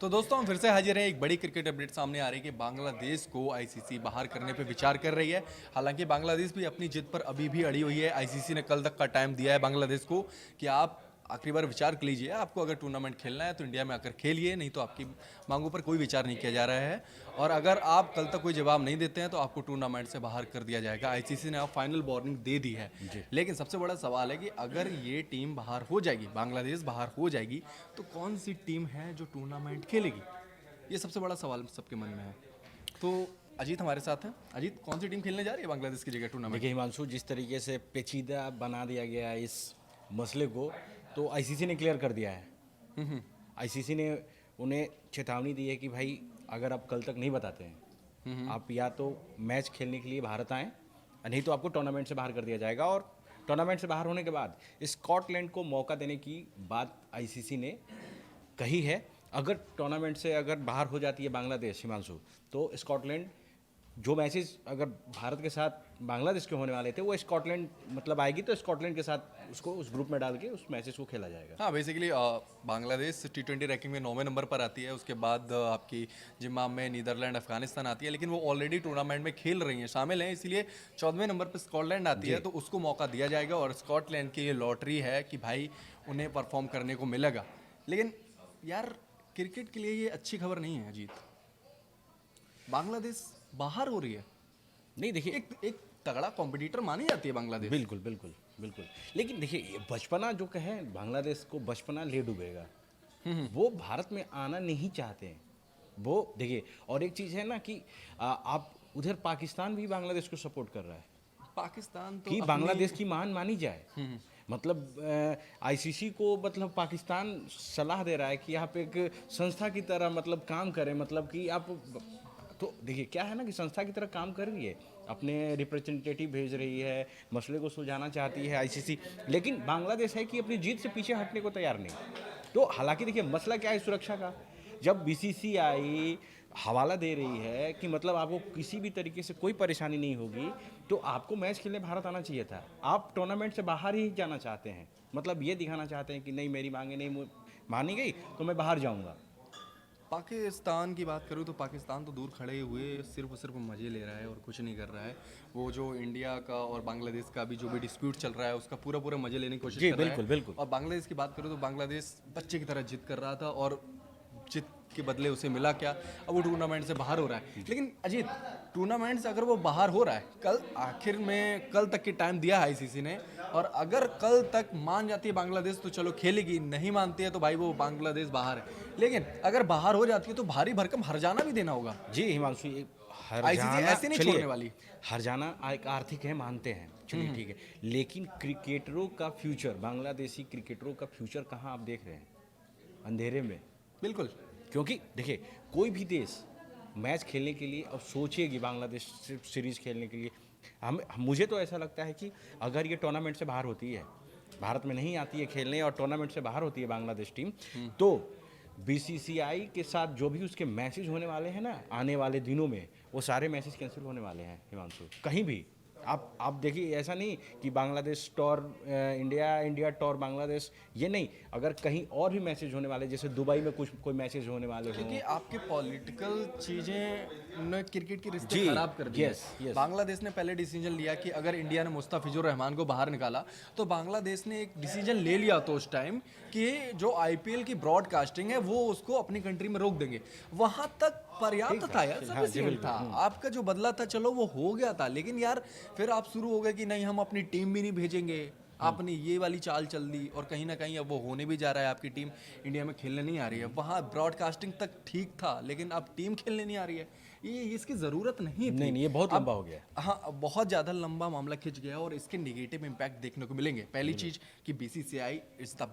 तो दोस्तों हम फिर से हाजिर हैं। एक बड़ी क्रिकेट अपडेट सामने आ रही है कि बांग्लादेश को आईसीसी बाहर करने पे विचार कर रही है। हालांकि बांग्लादेश भी अपनी जिद पर अभी भी अड़ी हुई है। आईसीसी ने कल तक का टाइम दिया है बांग्लादेश को कि आप आखिरी बार विचार कर लीजिए, आपको अगर टूर्नामेंट खेलना है तो इंडिया में आकर खेलिए, नहीं तो आपकी मांगों पर कोई विचार नहीं किया जा रहा है। और अगर आप कल तक कोई जवाब नहीं देते हैं तो आपको टूर्नामेंट से बाहर कर दिया जाएगा। आईसीसी ने अब फाइनल वार्निंग दे दी है। लेकिन सबसे बड़ा सवाल है कि अगर ये टीम बाहर हो जाएगी, बांग्लादेश बाहर हो जाएगी, तो कौन सी टीम है जो टूर्नामेंट खेलेगी? ये सबसे बड़ा सवाल सबके मन में है। तो अजीत हमारे साथ हैं। अजीत, कौन सी टीम खेलने जा रही है बांग्लादेश की जगह टूर्नामेंट? देखिए हिमांशु, जिस तरीके से पेचीदा बना दिया गया है इस मसले को, तो आईसीसी ने क्लियर कर दिया है। आईसीसी ने उन्हें चेतावनी दी है कि भाई अगर आप कल तक नहीं बताते हैं, आप या तो मैच खेलने के लिए भारत आएँ, नहीं तो आपको टूर्नामेंट से बाहर कर दिया जाएगा। और टूर्नामेंट से बाहर होने के बाद स्कॉटलैंड को मौका देने की बात आईसीसी ने कही है। अगर टूर्नामेंट से अगर बाहर हो जाती है बांग्लादेश, हिमांशु, तो स्कॉटलैंड जो मैचेस अगर भारत के साथ बांग्लादेश के होने वाले थे वो स्कॉटलैंड मतलब आएगी, तो स्कॉटलैंड के साथ उसको उस ग्रुप में डाल के उस मैचेस को खेला जाएगा। हाँ, बेसिकली बांग्लादेश टी20 रैंकिंग में 9वें नंबर पर आती है। उसके बाद आपकी जिम्बाब्वे, नीदरलैंड, अफगानिस्तान आती है, लेकिन वो ऑलरेडी टूर्नामेंट में खेल रही हैं, शामिल हैं, इसीलिए 14वें नंबर पर स्कॉटलैंड आती है। तो उसको मौका दिया जाएगा और स्कॉटलैंड की ये लॉटरी है कि भाई उन्हें परफॉर्म करने को मिलेगा। लेकिन यार, क्रिकेट के लिए ये अच्छी खबर नहीं है अजीत। बांग्लादेश बाहर हो रही है। नहीं देखिए, एक तगड़ा कॉम्पिटिटर मानी जाती है बांग्लादेश। बिल्कुल बिल्कुल बिल्कुल, लेकिन देखिए ये बचपना जो कहे, बांग्लादेश को बचपना ले डूबेगा। वो भारत में आना नहीं चाहते हैं वो। देखिए, और एक चीज़ है ना कि आप उधर पाकिस्तान भी बांग्लादेश को सपोर्ट कर रहा है पाकिस्तान तो कि बांग्लादेश की मान मानी जाए। मतलब आईसीसी को मतलब पाकिस्तान सलाह दे रहा है कि आप एक संस्था की तरह मतलब काम करें, मतलब कि आप तो देखिए क्या है ना कि संस्था की तरह काम कर रही है, अपने रिप्रेजेंटेटिव भेज रही है, मसले को सुलझाना चाहती है आईसीसी। लेकिन बांग्लादेश है कि अपनी जीत से पीछे हटने को तैयार नहीं। तो हालांकि देखिए मसला क्या है सुरक्षा का। जब बीसीसीआई हवाला दे रही है कि मतलब आपको किसी भी तरीके से कोई परेशानी नहीं होगी, तो आपको मैच खेलने भारत आना चाहिए था। आप टूर्नामेंट से बाहर ही जाना चाहते हैं, मतलब ये दिखाना चाहते हैं कि नहीं मेरी मांगे नहीं मानी गई तो मैं बाहर जाऊंगा। पाकिस्तान की बात करूँ तो पाकिस्तान तो दूर खड़े हुए सिर्फ और सिर्फ मज़े ले रहा है और कुछ नहीं कर रहा है। वो जो इंडिया का और बांग्लादेश का भी जो भी डिस्प्यूट चल रहा है उसका पूरा पूरा मज़े लेने की कोशिश कर रहा है। बिल्कुल बिल्कुल। और बांग्लादेश की बात करूँ तो बांग्लादेश बच्चे की तरह जिद कर रहा था और जिद के बदले उसे मिला क्या? अब वो टूर्नामेंट से बाहर हो रहा है। लेकिन अजीत, टूर्नामेंट से अगर वो बाहर हो रहा है, कल आखिर में कल तक की टाइम दिया है आईसीसी ने, और अगर कल तक मान जाती है बांग्लादेश तो चलो खेलेगी, नहीं मानती है तो भाई वो बांग्लादेश बाहर है। लेकिन अगर बाहर हो जाती है तो भारी भरकम हरजाना भी देना होगा। जी हिमांशु, आईसीसी ऐसे नहीं छोड़ने वाली। हरजाना एक आर्थिक है, मानते हैं, चलिए ठीक है, लेकिन क्रिकेटरों का फ्यूचर, बांग्लादेशी क्रिकेटरों का फ्यूचर कहाँ आप देख रहे हैं? अंधेरे में। बिल्कुल। क्योंकि देखिए कोई भी देश मैच खेलने के लिए अब सोचेगी बांग्लादेश सीरीज खेलने के लिए। मुझे तो ऐसा लगता है कि अगर ये टूर्नामेंट से बाहर होती है, भारत में नहीं आती है खेलने और टूर्नामेंट से बाहर होती है बांग्लादेश टीम, तो बीसीसीआई के साथ जो भी उसके मैचेज होने वाले हैं ना आने वाले दिनों में, वो सारे मैचेज कैंसिल होने वाले हैं हिमांशु। कहीं भी आप देखिए, ऐसा नहीं कि बांग्लादेश टॉर इंडिया, इंडिया टॉर बांग्लादेश, ये नहीं। अगर कहीं और भी मैचेज होने वाले, जैसे दुबई में कुछ कोई मैचेज होने वाले हों, क्योंकि आपके पॉलिटिकल चीजें ने क्रिकेट की रिश्ते खराब कर दिए। yes. बांग्लादेश ने पहले डिसीजन लिया कि अगर इंडिया ने मुस्तफिजुर रहमान को बाहर निकाला तो बांग्लादेश ने एक डिसीजन ले लिया तो उस टाइम कि जो आईपीएल की ब्रॉडकास्टिंग है वो उसको अपनी कंट्री में रोक देंगे। वहां तक पर्याप्त था यार, सफिशिएंट था। आपका जो बदला था चलो वो हो गया था, लेकिन यार फिर आप शुरू हो गए कि नहीं हम अपनी टीम भी नहीं भेजेंगे। आपने ये वाली चाल चल दी और कहीं ना कहीं अब वो होने भी जा रहा है। आपकी टीम इंडिया में खेलने नहीं आ रही है। वहाँ ब्रॉडकास्टिंग तक ठीक था, लेकिन अब टीम खेलने नहीं आ रही है। ये इसकी ज़रूरत नहीं थी। नहीं, ये बहुत लंबा हो गया। हाँ, बहुत ज़्यादा लंबा मामला खिंच गया और इसके नेगेटिव इम्पैक्ट देखने को मिलेंगे। पहली चीज़ कि BCCI is the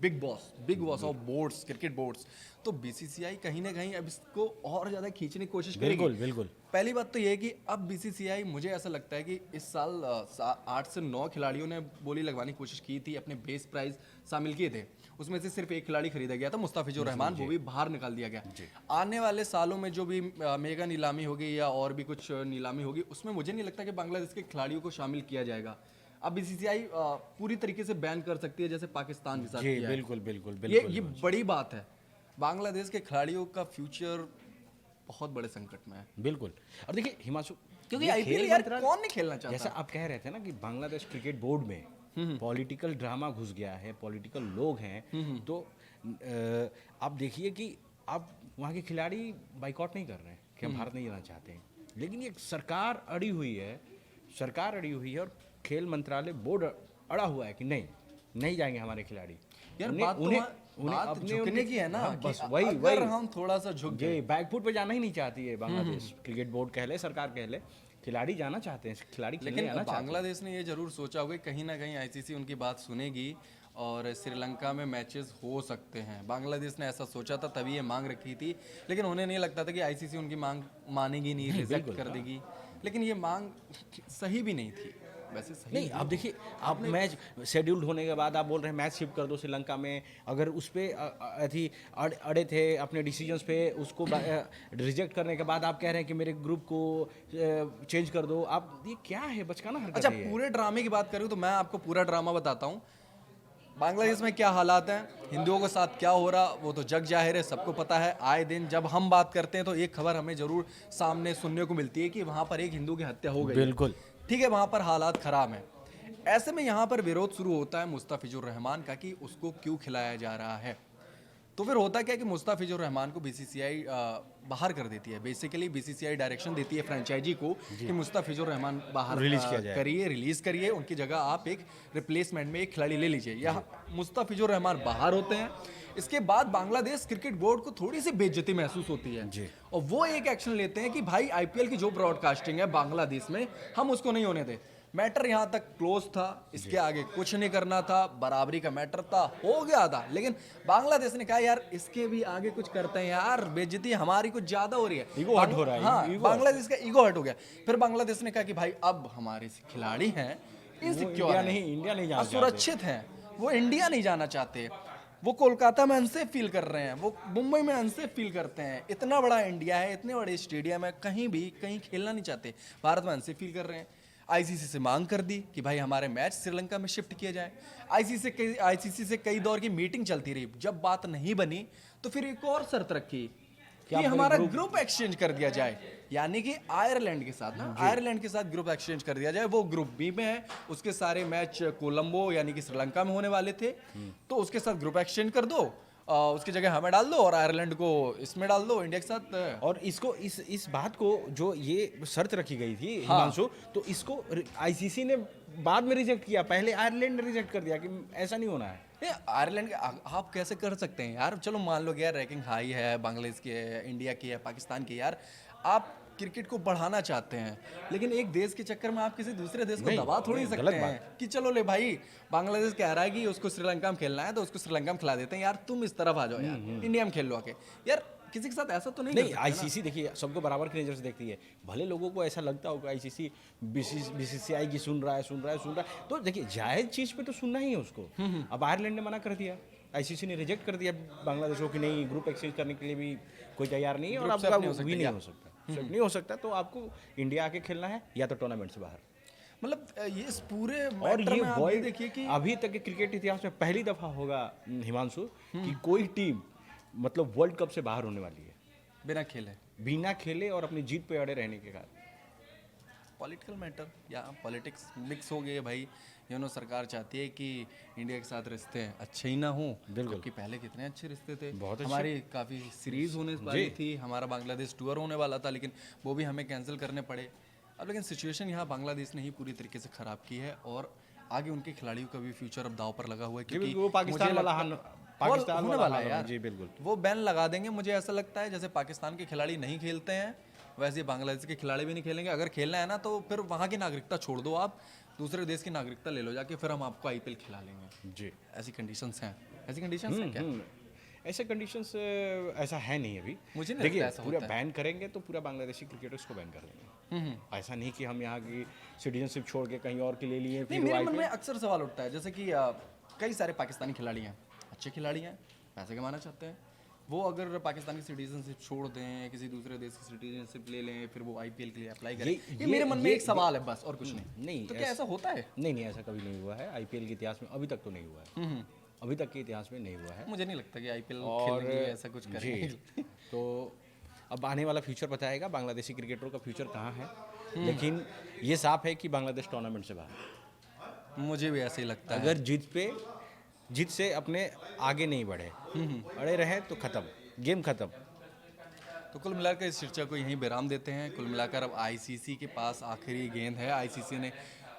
big boss of boards, cricket boards. तो बीसीसीआई कहीं ना कहीं अब इसको और ज़्यादा खींचने की कोशिश करेगी। बिल्कुल बिल्कुल। पहली बात तो ये है कि अब बीसीसीआई, मुझे ऐसा लगता है कि इस साल 8 से 9 खिलाड़ियों ने बोली लगवाने की कोशिश की थी, अपने बेस प्राइस शामिल किए थे। उसमें से सिर्फ एक खिलाड़ी खरीदा गया था, मुस्तफिजुर रहमान, वो भी बाहर निकाल दिया गया। आने वाले सालों में जो भी मेगा नीलामी होगी या और भी कुछ नीलामी होगी, उसमें मुझे नहीं लगता कि बांग्लादेश के खिलाड़ियों को शामिल किया जाएगा। अब बीसीसीआई पूरी तरीके से बैन कर सकती है, जैसे पाकिस्तान के साथ किया है। बिल्कुल बिल्कुल बिल्कुल। ये बड़ी बात है। बांग्लादेश के खिलाड़ियों का फ्यूचर बहुत बड़े संकट में है, बिल्कुल। और देखिए हिमांशु, क्योंकि ये आईपीएल खेल यार मंत्रालय- कौन नहीं खेलना चाहता। जैसा आप कह रहे थे ना कि बांग्लादेश क्रिकेट बोर्ड में पॉलिटिकल ड्रामा घुस गया है, पॉलिटिकल लोग हैं, तो आप देखिए कि आप वहाँ के खिलाड़ी बाइकआउट नहीं कर रहे हैं कि हम भारत नहीं जाना चाहते हैं, लेकिन ये सरकार अड़ी हुई है, और खेल मंत्रालय बोर्ड अड़ा हुआ है कि नहीं जाएंगे हमारे खिलाड़ी। यार उन्हें- बात तो उन्हें- वहाँ- उन्हें बात अपने- झुकने की है ना, हाँ, कि बस वही अगर वही हम थोड़ा सा झुक गए। ये बैकफुट पे जाना ही नहीं चाहती है बांग्लादेश क्रिकेट बोर्ड कह ले, सरकार कह ले, खिलाड़ी जाना चाहते हैं, खिलाड़ी खेलने लेकिन आना चाहते हैं। बांग्लादेश ने ये जरूर सोचा होगा कि कहीं ना कहीं आईसीसी उनकी बात सुनेगी और श्रीलंका में मैचेस हो सकते हैं। बांग्लादेश ने ऐसा सोचा था, तभी ये मांग रखी थी, लेकिन उन्हें नहीं लगता था कि आईसीसी उनकी मांग मानेगी नहीं, रिजेक्ट कर देगी। लेकिन ये मांग सही भी नहीं थी, वैसे सही नहीं, आप देखिए, आप मैच शेड्यूल्ड होने के बाद आप बोल रहे हैं मैच शिफ्ट कर दो श्रीलंका में, अगर उस पर अड़े थे अपने डिसीजंस पे, उसको रिजेक्ट करने के बाद आप कह रहे हैं कि मेरे ग्रुप को चेंज कर दो। आप ये क्या है, बचकाना हरकत अच्छा, है ये। पूरे ड्रामे की बात करूँ तो मैं आपको पूरा ड्रामा बताता हूँ। बांग्लादेश में क्या हालात हैं, हिंदुओं के साथ क्या हो रहा, वो तो जग जाहिर है, सबको पता है। आए दिन जब हम बात करते हैं तो एक खबर हमें जरूर सामने सुनने को मिलती है कि वहाँ पर एक हिंदू की हत्या हो गई। बिल्कुल। ठीक है, वहाँ पर हालात खराब हैं। ऐसे में यहाँ पर विरोध शुरू होता है मुस्तफिजुर रहमान का कि उसको क्यों खिलाया जा रहा है। तो फिर होता क्या है कि मुस्तफिजुर रहमान को बीसीसीआई बाहर कर देती है। बेसिकली बीसीसीआई डायरेक्शन देती है फ्रेंचाइजी को कि मुस्तफिजुर रहमान बाहर रिलीज किया जाए, रिलीज करिए, उनकी जगह आप एक रिप्लेसमेंट में एक खिलाड़ी ले लीजिए। यह मुस्तफिजुर रहमान बाहर होते हैं। इसके बाद बांग्लादेश क्रिकेट बोर्ड को थोड़ी सी बेइज्जती महसूस होती है जी। और वो एक एक्शन लेते हैं कि भाई आईपीएल की जो ब्रॉडकास्टिंग है बांग्लादेश में, हम उसको नहीं होने दे। मैटर यहाँ तक क्लोज था, इसके आगे कुछ नहीं करना था, बराबरी का मैटर था, हो गया था। लेकिन बांग्लादेश ने कहा यार इसके भी आगे कुछ करते हैं यार, बेइज्जती हमारी कुछ ज्यादा हो रही है, ईगो हर्ट हो रहा है, हाँ, ईगो बांग्लादेश का ईगो हर्ट हो गया। फिर बांग्लादेश ने कहा कि भाई अब हमारे खिलाड़ी हैं इनसिक्योर इंडिया नहीं जाना चाहते। असुरक्षित हैं, वो इंडिया नहीं जाना चाहते, वो कोलकाता में अनसेफ फील कर रहे हैं, वो मुंबई में अनसेफ फील करते हैं। इतना बड़ा इंडिया है, इतने बड़े स्टेडियम है, कहीं खेलना नहीं चाहते, भारत में अनसेफ फील कर रहे हैं। आईसीसी से मांग कर दी कि भाई हमारे मैच श्रीलंका में शिफ्ट किए जाए। आईसीसी से कई दौर की मीटिंग चलती रही, जब बात नहीं बनी तो फिर एक और शर्त रखी कि हमारा ग्रुप एक्सचेंज कर दिया जाए, यानी कि आयरलैंड के साथ ना, आयरलैंड के साथ ग्रुप एक्सचेंज कर दिया जाए। वो ग्रुप बी में है, उसके सारे मैच कोलंबो यानी कि श्रीलंका में होने वाले थे, तो उसके साथ ग्रुप एक्सचेंज कर दो, उसकी जगह हमें डाल दो और आयरलैंड को इसमें डाल दो, इंडिया के साथ। और इसको इस बात को जो ये शर्त रखी गई थी हिमांशु, तो इसको आईसीसी ने बाद में रिजेक्ट किया, पहले आयरलैंड ने रिजेक्ट कर दिया कि ऐसा नहीं होना है। ये आयरलैंड के आप कैसे कर सकते हैं यार? चलो मान लो कि यार रैंकिंग हाई है, बांग्लादेश की है, इंडिया की है, पाकिस्तान की, यार आप क्रिकेट को बढ़ाना चाहते हैं, लेकिन एक देश के चक्कर में आप किसी दूसरे देश को नहीं, दबा थोड़ी नहीं, सकते गलत हैं कि चलो ले भाई बांग्लादेश कह रहा है कि उसको श्रीलंका में खेलना है तो उसको श्रीलंका में खिला देते हैं, यार तुम इस तरफ आ जाओ यार, इंडिया में खेल लो आके। यार किसी के साथ ऐसा तो नहीं कर नहीं, सकते ना। आईसीसी देखिए सबको बराबर की नज़र से देखती है। भले लोगों को ऐसा लगता होगा आईसीसी बीसीसीआई की सुन रहा है, तो देखिए जायज़ चीज़ पे तो सुनना ही है उसको। अब आयरलैंड ने मना कर दिया, आईसीसी ने रिजेक्ट कर दिया बांग्लादेश को कि नहीं, ग्रुप एक्सचेंज करने के लिए भी कोई तैयार नहीं है और ग्रुप से आपका नहीं हो सकता भी नहीं क्या? हो सकता, सिलेक्ट नहीं हो सकता, तो आपको इंडिया आके खेलना है या तो टूर्नामेंट से बाहर। मतलब ये इस पूरे और मैटर ये में आप वर्ल्ड देखिए कि अभी तक के क्रिकेट इतिहास में पहली दफा होगा हिमांशु कि कोई टीम मतलब वर्ल्ड कप से बाहर होने वाली है बिना खेले, बिना खेले और अपनी जीत पे अड़े रहने के कारण। पॉलिटिकल मैटर या पॉलिटिक्स मिक्स हो गए भाई। सरकार चाहती है कि इंडिया के साथ रिश्ते अच्छे ही ना हो, क्योंकि पहले कितने अच्छे रिश्ते थे, बहुत अच्छे। हमारी काफ़ी सीरीज होने वाली थी, हमारा बांग्लादेश टूर होने वाला था, लेकिन वो भी हमें कैंसिल करने पड़े। अब लेकिन सिचुएशन यहाँ बांग्लादेश ने ही पूरी तरीके से ख़राब की है और आगे उनके खिलाड़ियों का भी फ्यूचर अब दाव पर लगा हुआ है, क्योंकि वो पाकिस्तान मुझे वाला लगता- पाकिस्तान होने वाला है यार। जी बिल्कुल। वो बैन लगा देंगे, मुझे ऐसा लगता है जैसे पाकिस्तान के खिलाड़ी नहीं खेलते हैं वैसे बांग्लादेश के खिलाड़ी भी नहीं खेलेंगे। अगर खेलना है ना तो फिर वहाँ की नागरिकता छोड़ दो, आप दूसरे देश की नागरिकता ले लो जाके, फिर हम आपको आईपीएल खिला लेंगे। जी ऐसी कंडीशंस हैं, ऐसी कंडीशंस हैं क्या? ऐसे कंडीशंस ऐसा है नहीं अभी। मुझे नहीं देखिए लगता ऐसा पूरा होता है। बैन करेंगे तो पूरा बांग्लादेशी क्रिकेटर्स को बैन कर देंगे। ऐसा नहीं कि हम यहाँ की सिटीजनशिप छोड़ के कहीं और के ले लिए नहीं, फिर मेरे वो मन में अक्सर सवाल उठता है, जैसे कि कई सारे पाकिस्तानी खिलाड़ी हैं, अच्छे खिलाड़ी हैं, पैसे कमाना चाहते हैं, वो अगर पाकिस्तान की सिटीजनशिप छोड़ दें, किसी दूसरे देश की सिटीजनशिप ले लें, फिर वो आईपीएल के लिए अप्लाई करें, ये मेरे मन में एक सवाल है बस, और कुछ नहीं। नहीं तो क्या ऐसा होता है? नहीं ऐसा कभी नहीं हुआ है आईपीएल के इतिहास में, अभी तक तो नहीं हुआ है। अभी तक के इतिहास में नहीं हुआ है। मुझे नहीं लगता कि आईपीएल और खेलने के लिए ऐसा कुछ करेंगे। जी, तो अब आने वाला फ्यूचर बताएगा बांग्लादेशी क्रिकेटरों का फ्यूचर कहाँ है। लेकिन ये साफ है कि बांग्लादेश टूर्नामेंट से बाहर, मुझे भी ऐसे ही लगता है। अगर जीत से अपने आगे नहीं बढ़े, अड़े रहे तो खत्म, गेम खत्म। तो कुल मिलाकर इस चर्चा को यहीं विराम देते हैं। कुल मिलाकर अब आईसीसी के पास आखिरी गेंद है। आईसीसी ने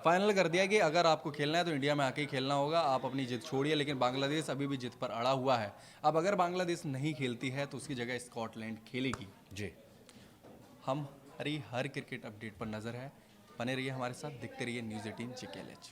फाइनल कर दिया कि अगर आपको खेलना है तो इंडिया में आके ही खेलना होगा, आप अपनी जिद छोड़िए। लेकिन बांग्लादेश अभी भी जिद पर अड़ा हुआ है। अब अगर बांग्लादेश नहीं खेलती है तो उसकी जगह स्कॉटलैंड खेलेगी। जी, हर क्रिकेट अपडेट पर नज़र है। बने रहिए हमारे साथ, देखते रहिए न्यूज़ 18 GKLH।